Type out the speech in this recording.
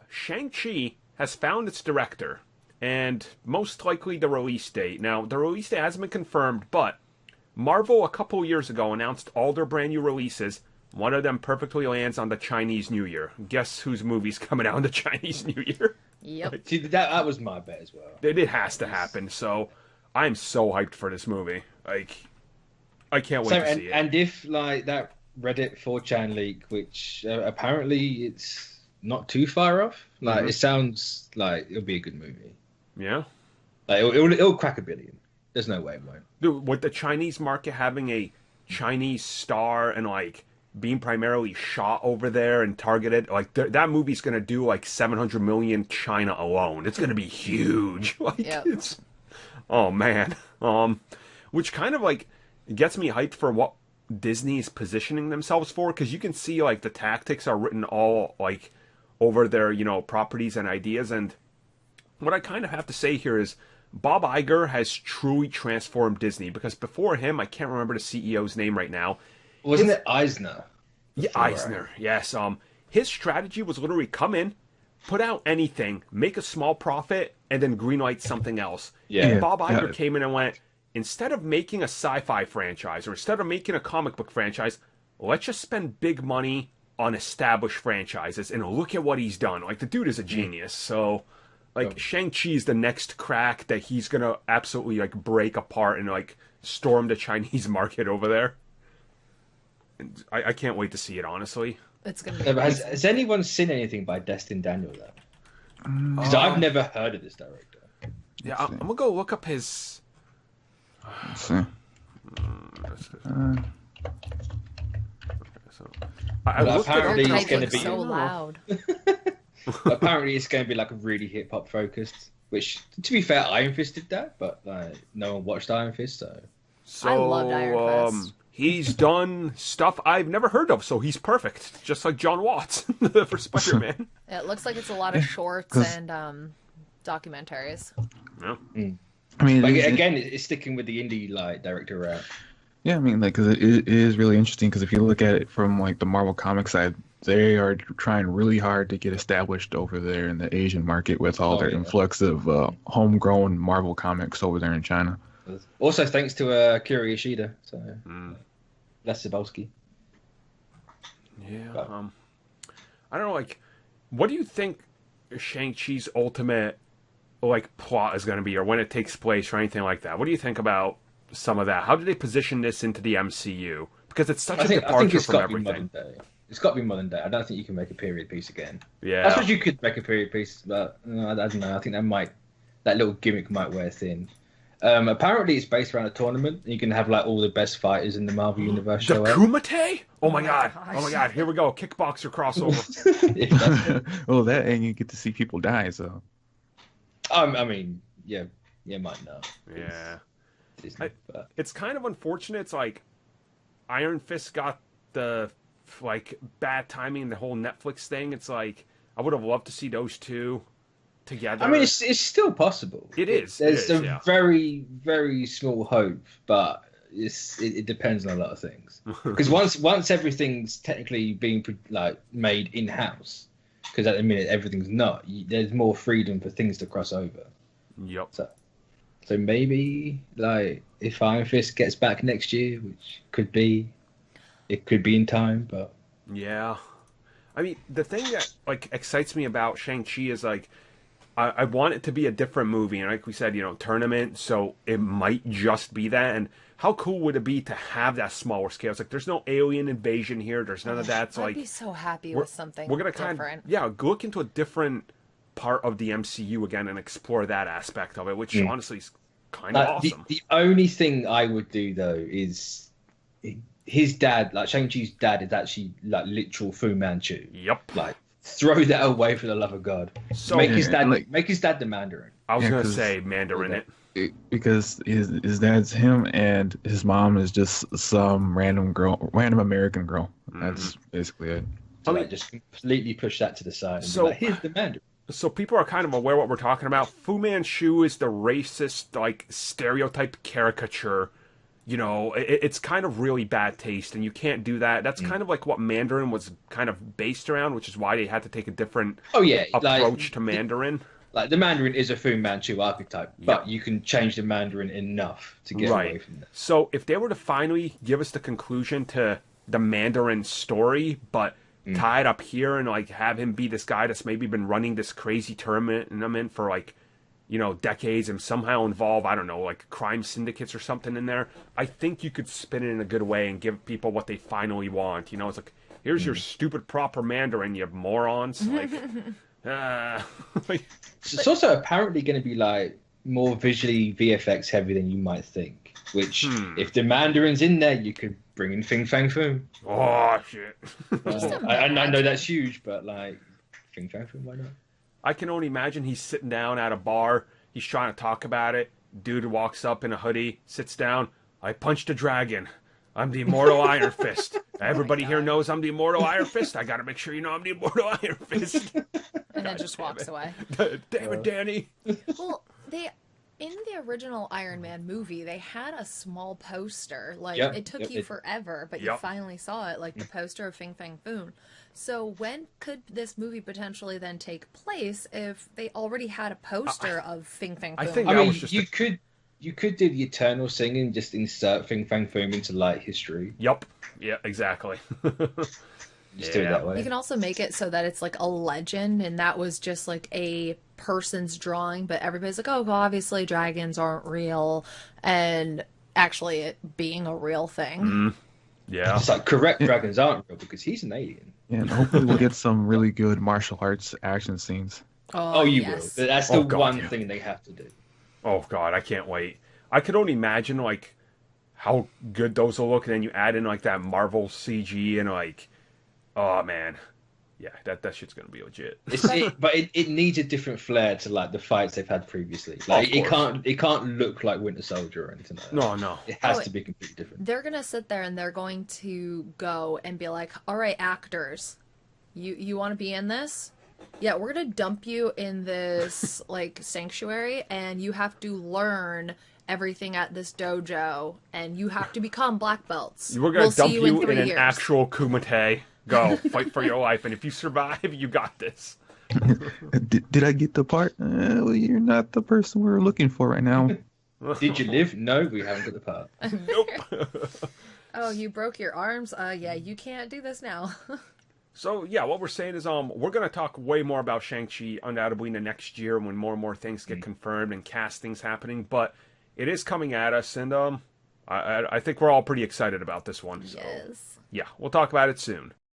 Shang-Chi has found its director, and most likely the release date. Now, the release date hasn't been confirmed, but Marvel a couple years ago announced all their brand new releases. One of them perfectly lands on the Chinese New Year. Guess whose movie's coming out on the Chinese New Year? Yep. See, that was my bet as well. It has to happen, so I'm so hyped for this movie. Like, I can't wait to see it. And if, like, that Reddit 4chan leak, which apparently it's not too far off, like, it sounds like it'll be a good movie. Yeah? Like, it'll crack 1 billion. There's no way it won't. Dude, with the Chinese market having a Chinese star and, like, being primarily shot over there and targeted, like, that movie's gonna do, like, 700 million China alone. It's gonna be huge. Like, it's... Oh, man. Which kind of, like, gets me hyped for what Disney is positioning themselves for, because you can see, like, the tactics are written all, like, over their, you know, properties and ideas, and what I kind of have to say here is Bob Iger has truly transformed Disney, because before him, I can't remember the CEO's name right now. Wasn't it Eisner? Yeah, Eisner, yes. His strategy was literally come in, put out anything, make a small profit, and then greenlight something else. Yeah. And Bob Iger came in and went, instead of making a sci-fi franchise, or instead of making a comic book franchise, let's just spend big money on established franchises, and look at what he's done. Like, the dude is a genius, so... Like, Shang-Chi is the next crack that he's gonna absolutely, like, break apart and, like, storm the Chinese market over there. And I can't wait to see it, honestly. It's gonna be has anyone seen anything by Destin Daniel, though? Because I've never heard of this director. Yeah, I'm gonna go look up his... Let's see. Apparently They're it's going to typing be so loud. apparently it's going to be like really hip hop focused. Which, to be fair, Iron Fist did that, but like no one watched Iron Fist, so I loved Iron Fist. He's done stuff I've never heard of, so he's perfect, just like John Watts for Spider-Man. It looks like it's a lot of shorts and documentaries. Yeah. I mean, like, again, it's sticking with the indie like director route. yeah, I mean, like, because it is really interesting. Because if you look at it from like the Marvel comic side, they are trying really hard to get established over there in the Asian market with all their influx of homegrown Marvel comics over there in China. Also, thanks to Akira Yoshida, so Les Zabowski. Yeah. I don't know. Like, what do you think Shang-Chi's ultimate like plot is going to be, or when it takes place, or anything like that? What do you think about some of that? How do they position this into the MCU? Because it's such a departure from everything. It's got to be modern day. I don't think you can make a period piece again. Yeah. I suppose you could make a period piece, but I don't know. I think that little gimmick might wear thin. Apparently, it's based around a tournament. You can have like all the best fighters in the Marvel universe show up. Kumite? Oh my god! Oh my god! Here we go. Kickboxer crossover. Well, that and you get to see people die. So, I mean, yeah, might not. Yeah. But... It's kind of unfortunate. It's like Iron Fist got the like bad timing, the whole Netflix thing. It's like I would have loved to see those two together. I mean, it's still possible. It is. There's a very, very small hope, but it depends on a lot of things. Because once everything's technically being like made in house, because at the minute everything's not, there's more freedom for things to cross over. Yep. So maybe like if Iron Fist gets back next year, which could be in time, but yeah. I mean, the thing that like excites me about Shang-Chi is like I want it to be a different movie, and like we said, tournament, so it might just be that. And how cool would it be to have that smaller scale? It's like there's no alien invasion here. There's none of that. So I'd be so happy with something we're gonna different. Look into a different part of the MCU again and explore that aspect of it, which honestly is kind of awesome. The only thing I would do though is his dad, like Shang-Chi's dad, is actually like literal Fu Manchu. Yep. Like throw that away for the love of God. So make his dad the Mandarin. I was gonna say Mandarin because his dad's him and his mom is just some random American girl. That's basically it. So just completely push that to the side. And be like, here's the Mandarin. So people are kind of aware what we're talking about. Fu Manchu is the racist, like, stereotype caricature you know, it's kind of really bad taste, and you can't do that. That's kind of like what Mandarin was kind of based around, which is why they had to take a different Oh yeah, approach to Mandarin. Like the Mandarin is a Fu Manchu archetype, but Yep. you can change the Mandarin enough to get away Right. from that. So if they were to finally give us the conclusion to the Mandarin story, but tie it up here and like have him be this guy that's maybe been running this crazy tournament for like, you know, decades and somehow involve, I don't know, like crime syndicates or something in there, I think you could spin it in a good way and give people what they finally want. You know, it's like, here's your stupid proper Mandarin, you morons. Like, like, It's also apparently going to be like more visually VFX heavy than you might think. Which, if the Mandarin's in there, you could bring in Fing Fang Foom. oh, shit. I know that's huge, but like Fing Fang Foom, why not? I can only imagine he's sitting down at a bar. He's trying to talk about it. Dude walks up in a hoodie, sits down. I punched a dragon. I'm the immortal Iron Fist. Everybody here knows I'm the immortal Iron Fist. I got to make sure you know I'm the immortal Iron Fist. And then just walks away. Damn it, Danny. Well, in the original Iron Man movie, they had a small poster. Like, Yep, it took yep, you it- forever, but you Yep. finally saw it, like the poster of Fing Fang Foom. So when could this movie potentially then take place if they already had a poster of Fing Fang Foom? I think I that mean, was just you could do the Eternal singing, just insert Fing Fang Foom into light history. Yup. Yeah, exactly. Just do it that You way. can also make it so that it's like a legend, and that was just like a person's drawing, but everybody's like, oh, well, obviously dragons aren't real, and actually it being a real thing. Yeah. It's like correct dragons aren't real because he's an alien. Yeah, and hopefully we'll get some really good martial arts action scenes. Oh, you yes. will. That's Oh, the God, one yeah. thing they have to do. Oh, God, I can't wait. I could only imagine, like, how good those will look, and then you add in, like, that Marvel CG, and, like, oh, man. Yeah, that shit's gonna be legit. But it needs a different flair to like the fights they've had previously. Like Of course. it can't look like Winter Soldier or anything like that. No. It has Oh, to be completely different. They're gonna sit there and they're going to go and be like, all right, actors, you want to be in this? Yeah, we're gonna dump you in this like sanctuary, and you have to learn everything at this dojo, and you have to become black belts. We're gonna We'll see dump you in 3 an years. actual kumite. Go, fight for your life, and if you survive, you got this. Did I get the part? Well, you're not the person we're looking for right now. Did you live? No, we haven't got the part. Nope. Oh, you broke your arms? Yeah, you can't do this now. So yeah, what we're saying is we're gonna talk way more about Shang-Chi undoubtedly in the next year when more and more things get confirmed and castings happening, but it is coming at us, and I think we're all pretty excited about this one. So Yes. yeah, we'll talk about it soon.